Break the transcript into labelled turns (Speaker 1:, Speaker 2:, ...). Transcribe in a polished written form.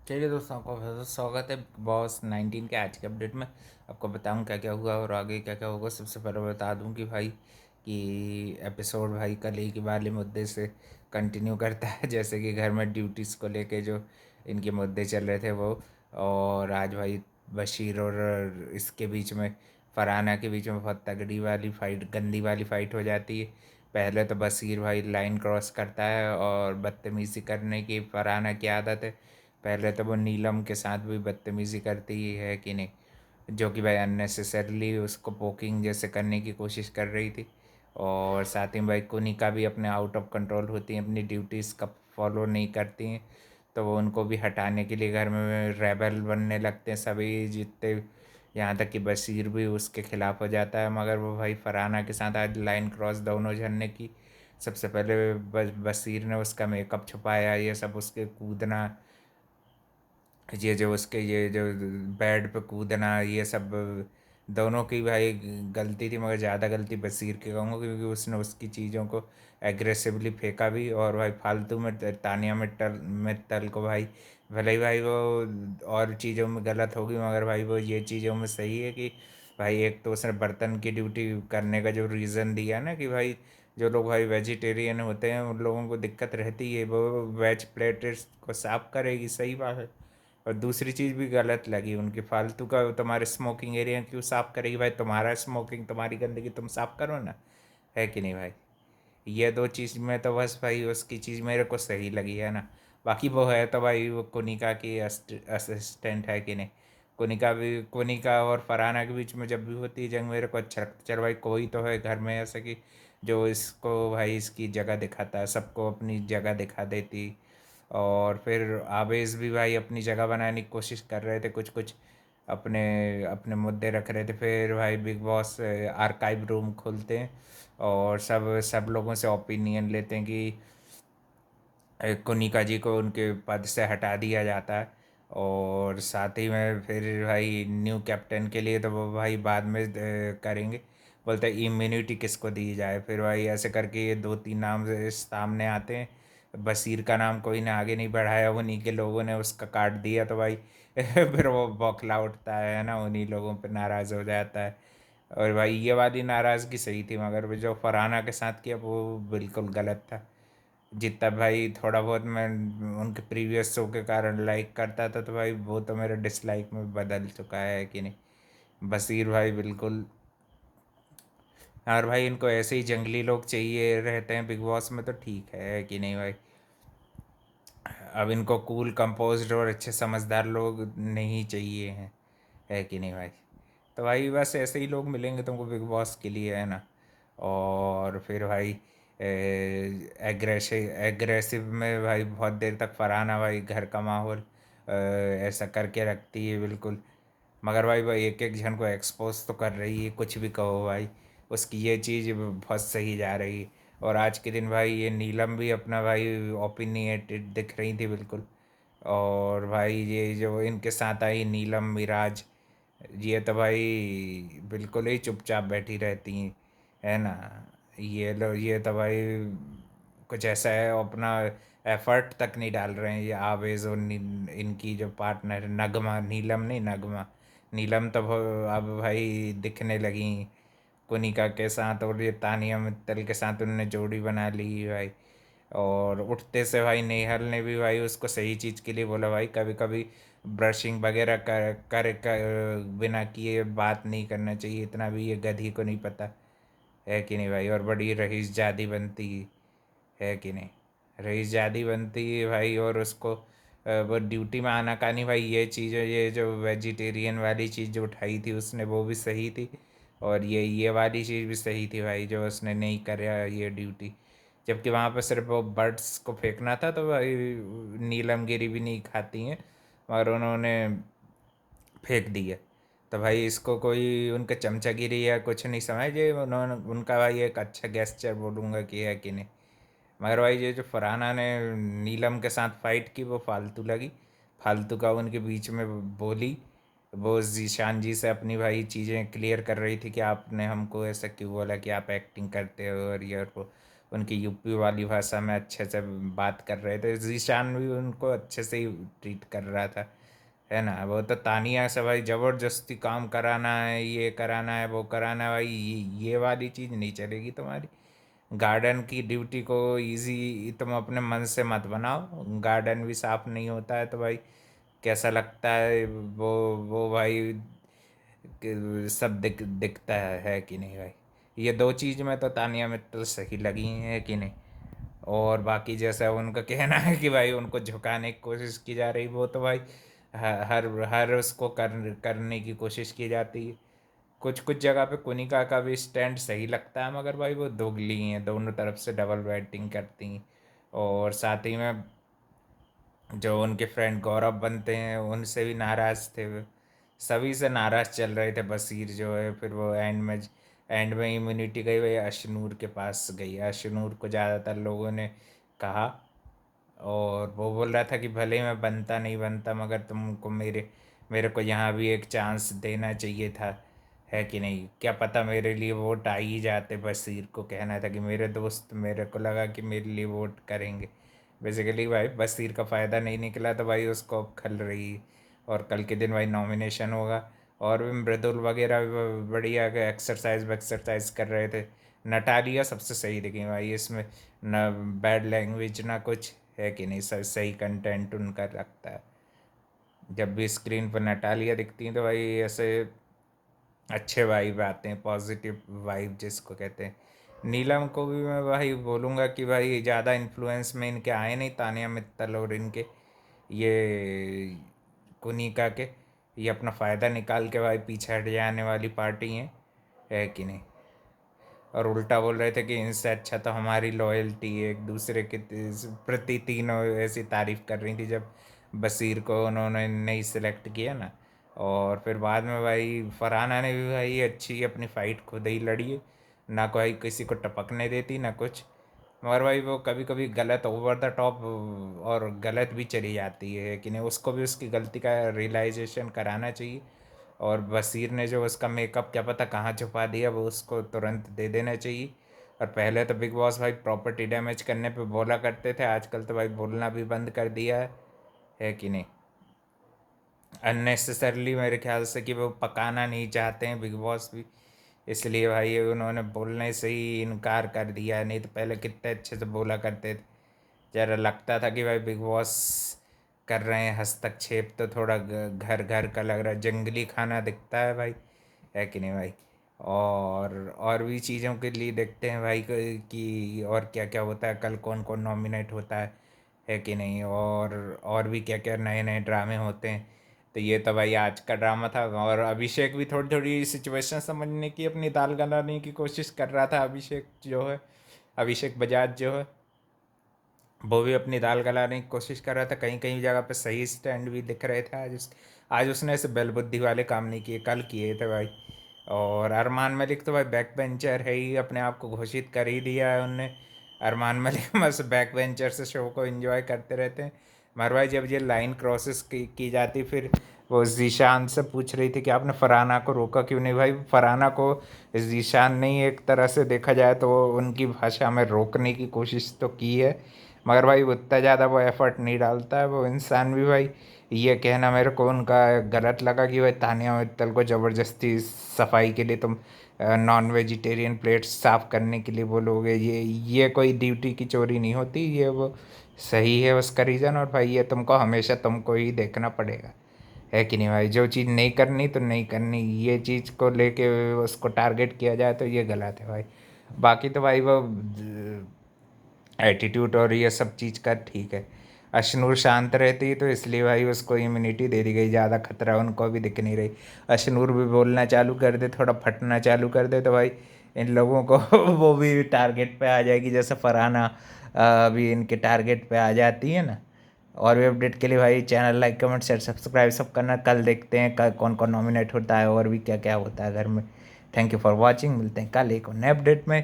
Speaker 1: चलिए दोस्तों, आपका फिर से स्वागत है बॉस 19 के आज के अपडेट में। आपको बताऊं क्या क्या हुआ और आगे क्या क्या होगा। सबसे पहले बता दूं कि भाई कि एपिसोड भाई कल ही के वाले मुद्दे से कंटिन्यू करता है जैसे कि घर में ड्यूटीज़ को लेके जो इनके मुद्दे चल रहे थे वो। और आज भाई बशीर और इसके बीच में, फरहाना के बीच में बहुत तगड़ी वाली फाइट, गंदी वाली फाइट हो जाती है। पहले तो बशीर भाई लाइन क्रॉस करता है और बदतमीज़ी करने की फरहाना की आदत है। पहले तो वो नीलम के साथ भी बदतमीज़ी करती ही है कि नहीं, जो कि भाई अननेसेसरली उसको पोकिंग जैसे करने की कोशिश कर रही थी। और साथ ही भाई कुनिका भी अपने आउट ऑफ कंट्रोल होती हैं, अपनी ड्यूटीज़ का फॉलो नहीं करती हैं। तो वो उनको भी हटाने के लिए घर में रेबल बनने लगते हैं सभी जितने, यहाँ तक कि बशीर भी उसके खिलाफ हो जाता है। मगर वो भाई फरहाना के साथ आज लाइन क्रॉस दोनों झरने की। सबसे पहले बशीर ने उसका मेकअप छुपाया, ये सब उसके कूदना, ये जो उसके ये जो बेड पे कूदना, ये सब दोनों की भाई गलती थी। मगर ज़्यादा गलती बशीर की कहूँगा, क्योंकि उसने उसकी चीज़ों को एग्रेसिवली फेंका भी। और भाई फालतू में तानिया मित्तल को भाई, भले ही भाई वो और चीज़ों में गलत होगी मगर भाई वो ये चीज़ों में सही है कि भाई एक तो उसने बर्तन की ड्यूटी करने का जो रीज़न दिया ना कि भाई जो लोग भाई वेजिटेरियन होते हैं उन लोगों को दिक्कत रहती है, वो वेज प्लेटर्स को साफ करेगी, सही बात है। और दूसरी चीज़ भी गलत लगी उनकी, फालतू का तुम्हारे स्मोकिंग एरिया क्यों साफ़ करेगी भाई, तुम्हारा स्मोकिंग तुम्हारी गंदगी तुम साफ़ करो ना, है कि नहीं भाई। ये दो चीज़ में तो बस भाई उसकी चीज़ मेरे को सही लगी है ना। बाकी वो है तो भाई वो कुनिका की असिस्टेंट है कि नहीं। कुनिका और फरहाना के बीच में जब भी होती है जंग मेरे को अच्छा लगता है। चल भाई कोई तो है घर में ऐसा कि जो इसको भाई इसकी जगह दिखाता है, सबको अपनी जगह दिखा देती। और फिर आवेश भी भाई अपनी जगह बनाने की कोशिश कर रहे थे, कुछ कुछ अपने अपने मुद्दे रख रहे थे। फिर भाई बिग बॉस आर्काइव रूम खोलते हैं और सब सब लोगों से ओपिनियन लेते हैं कि कुनिका जी को उनके पद से हटा दिया जाता है। और साथ ही में फिर भाई न्यू कैप्टन के लिए तो वो भाई बाद में करेंगे। बोलते हैं इम्यूनिटी किसको दी जाए, फिर भाई ऐसे करके ये दो तीन नाम सामने आते हैं। बशीर का नाम कोई ने आगे नहीं बढ़ाया, उन्हीं के लोगों ने उसका काट दिया तो भाई फिर वो बौखला उठता है ना, उन्हीं लोगों पे नाराज़ हो जाता है। और भाई ये वाली नाराज़गी सही थी मगर वो जो फरहाना के साथ किया वो बिल्कुल गलत था। जितना भाई थोड़ा बहुत मैं उनके प्रीवियस शो के कारण लाइक करता था तो भाई वो तो मेरे डिसलाइक में बदल चुका है कि नहीं। बशीर भाई बिल्कुल। और भाई इनको ऐसे ही जंगली लोग चाहिए रहते हैं बिग बॉस में तो ठीक है कि नहीं भाई। अब इनको कूल कंपोज्ड और अच्छे समझदार लोग नहीं चाहिए हैं, है कि नहीं भाई। तो भाई बस ऐसे ही लोग मिलेंगे तुमको बिग बॉस के लिए, है ना। और फिर भाई एग्रेसिव में भाई बहुत देर तक फरहाना भाई घर का माहौल ऐसा करके रखती है बिल्कुल। मगर भाई एक एक जन को एक्सपोज तो कर रही है, कुछ भी कहो भाई उसकी ये चीज़ बहुत सही जा रही है। और आज के दिन भाई ये नीलम भी अपना भाई ओपिनियटेड दिख रही थी बिल्कुल। और भाई ये जो इनके साथ आई नीलम मिराज, ये तो भाई बिल्कुल ही चुपचाप बैठी रहती हैं, है ना। ये लो ये तो भाई कुछ ऐसा है अपना एफर्ट तक नहीं डाल रहे हैं। ये आवेज़ और इनकी जो पार्टनर नगमा, नीलम नहीं नगमा, नीलम तो अब भाई दिखने लगी कुनिका के साथ। और ये तानिया मित्तल के साथ उनने जोड़ी बना ली भाई। और उठते से भाई नेहल ने भी भाई उसको सही चीज़ के लिए बोला भाई कभी कभी ब्रशिंग वगैरह कर बिना किए बात नहीं करना चाहिए, इतना भी ये गधी को नहीं पता, है कि नहीं भाई। और बड़ी रईस जादी बनती है कि नहीं, रईस जादी बनती है भाई। और उसको वो ड्यूटी में आना का नहीं भाई, ये चीज़ ये जो वेजिटेरियन वाली चीज़ जो उठाई थी उसने वो भी सही थी। और ये वाली चीज़ भी सही थी भाई जो उसने नहीं करा ये ड्यूटी। जबकि वहाँ पर सिर्फ वो बर्ड्स को फेंकना था तो भाई नीलमगिरी भी नहीं खाती हैं और उन्होंने फेंक दिया। तो भाई इसको कोई उनका चमचागिरी या कुछ नहीं समझे, उन्होंने उनका भाई एक अच्छा गेस्चर बोलूँगा कि है कि नहीं। मगर भाई ये जो फरहाना ने नीलम के साथ फाइट की वो फालतू लगी, फालतू का उनके बीच में बोली। वो जीशान जी से अपनी भाई चीज़ें क्लियर कर रही थी कि आपने हमको ऐसा क्यों बोला कि आप एक्टिंग करते हो और ये और वो। उनकी यूपी वाली भाषा में अच्छे से बात कर रहे थे। जीशान भी उनको अच्छे से ही ट्रीट कर रहा था, है ना। वो तो तानिया से भाई ज़बरदस्ती काम कराना है, ये कराना है, वो कराना है, भाई ये वाली चीज़ नहीं चलेगी तुम्हारी। गार्डन की ड्यूटी को इजी तुम अपने मन से मत बनाओ। गार्डन भी साफ नहीं होता है तो भाई कैसा लगता है वो भाई सब दिखता है कि नहीं भाई। ये दो चीज़ में तो तानिया मित्तल सही लगी है कि नहीं। और बाकी जैसा उनका कहना है कि भाई उनको झुकाने की कोशिश की जा रही, वो तो भाई हर हर उसको करने की कोशिश की जाती है। कुछ कुछ जगह पे कुनिका का भी स्टैंड सही लगता है, मगर भाई वो दोगली हैं, दोनों तरफ से डबल बैटिंग करती हैं। और साथ ही में जो उनके फ्रेंड गौरव बनते हैं उनसे भी नाराज़ थे वो। सभी से नाराज़ चल रहे थे। बशीर जो है फिर वो एंड में इम्यूनिटी गई, वही अशनूर के पास गई। अशनूर को ज़्यादातर लोगों ने कहा, और वो बोल रहा था कि भले मैं बनता नहीं बनता, मगर तुमको मेरे मेरे को यहाँ भी एक चांस देना चाहिए था, है कि नहीं। क्या पता मेरे लिए वोट आ ही जाते। बशीर को कहना था कि मेरे दोस्त, मेरे को लगा कि मेरे लिए वोट करेंगे। बेसिकली भाई बशीर का फ़ायदा नहीं निकला तो भाई उसको अब खल रही। और कल के दिन भाई नॉमिनेशन होगा। और भी मृदुल वगैरह भी बढ़िया एक्सरसाइज वक्सरसाइज कर रहे थे। नटालिया सबसे सही दिखी भाई इसमें, ना बैड लैंग्वेज ना कुछ, है कि नहीं। सही कंटेंट उनका रखता है। जब भी स्क्रीन पर नटालिया दिखती हैं तो भाई ऐसे अच्छे वाइब आते हैं, पॉजिटिव वाइब जिसको कहते हैं। नीलम को भी मैं भाई बोलूँगा कि भाई ज़्यादा इन्फ्लुएंस में इनके आए नहीं, तानिया मित्तल और इनके ये कुनिका के। ये अपना फ़ायदा निकाल के भाई पीछे हट जाने वाली पार्टी हैं, है कि नहीं। और उल्टा बोल रहे थे कि इनसे अच्छा तो हमारी लॉयल्टी है, एक दूसरे के प्रति तीनों ऐसी तारीफ कर रही थी जब बशीर को उन्होंने नहीं सिलेक्ट किया ना। और फिर बाद में भाई फरहाना ने भी भाई अच्छी अपनी फाइट खुद ही लड़ी है। ना कोई किसी को टपकने देती ना कुछ। मगर भाई वो कभी कभी गलत ओवर द टॉप और गलत भी चली जाती है कि नहीं। उसको भी उसकी गलती का रियलाइजेशन कराना चाहिए। और बशीर ने जो उसका मेकअप क्या पता कहाँ छुपा दिया, वो उसको तुरंत दे देना चाहिए। और पहले तो बिग बॉस भाई प्रॉपर्टी डैमेज करने पे बोला करते थे, आजकल तो भाई बोलना भी बंद कर दिया है कि नहीं। अननेसेसरली मेरे ख्याल से कि वो पकाना नहीं चाहते हैं बिग बॉस भी, इसलिए भाई उन्होंने बोलने से ही इनकार कर दिया। नहीं तो पहले कितने अच्छे से बोला करते थे। जरा लगता था कि भाई बिग बॉस कर रहे हैं हस्तक्षेप, तो थोड़ा घर घर का लग रहा है, जंगली खाना दिखता है भाई, है कि नहीं भाई। और भी चीज़ों के लिए देखते हैं भाई कि और क्या क्या होता है, कल कौन कौन नॉमिनेट होता है कि नहीं। और भी क्या क्या नए नए ड्रामे होते हैं। तो ये तो भाई आज का ड्रामा था। और अभिषेक भी थोड़ी थोड़ी सिचुएशन समझने की, अपनी दाल गलाने की कोशिश कर रहा था। अभिषेक जो है, अभिषेक बजाज जो है, वो भी अपनी दाल गलाने की कोशिश कर रहा था। कहीं कहीं जगह पे सही स्टैंड भी दिख रहे थे। आज उसने ऐसे बेलबुद्धि वाले काम नहीं किए, कल किए थे भाई। और अरमान मलिक तो भाई बैक बेंचर है ही, अपने आप को घोषित कर ही दिया है उनने। अरमान मलिक बस बैक बेंचर से शो को एंजॉय करते रहते हैं। मगर भाई जब ये लाइन क्रॉसेस की जाती, फिर वो जीशान से पूछ रही थी कि आपने फरहाना को रोका क्यों नहीं। भाई फरहाना को जीशान ने ही एक तरह से देखा जाए तो उनकी भाषा में रोकने की कोशिश तो की है, मगर भाई उतना ज़्यादा वो एफर्ट नहीं डालता है वो इंसान भी भाई। ये कहना मेरे को उनका गलत लगा कि भाई तानिया मित्तल को ज़बरदस्ती सफाई के लिए तुम नॉन वेजिटेरियन प्लेट्स साफ़ करने के लिए बोलोगे। ये कोई ड्यूटी की चोरी नहीं होती, ये वो सही है उसका रीज़न। और भाई ये तुमको हमेशा तुमको ही देखना पड़ेगा, है कि नहीं भाई। जो चीज़ नहीं करनी तो नहीं करनी, ये चीज़ को लेके उसको टारगेट किया जाए तो ये गलत है भाई। बाकी तो भाई वो एटीट्यूड और ये सब चीज़ का ठीक है। अशनूर शांत रहती तो इसलिए भाई उसको इम्यूनिटी दे दी गई, ज़्यादा खतरा उनको भी दिख नहीं रही। अशनूर भी बोलना चालू कर दे, थोड़ा फटना चालू कर दे, तो भाई इन लोगों को वो भी टारगेट पे आ जाएगी, जैसे फरहाना अभी इनके टारगेट पे आ जाती है ना। और भी अपडेट के लिए भाई channel like comment share subscribe सब करना। कल देखते हैं कल कौन कौन नॉमिनेट होता है और भी क्या क्या होता है घर में। थैंक यू फॉर वॉचिंग, मिलते हैं कल एक और नए अपडेट में।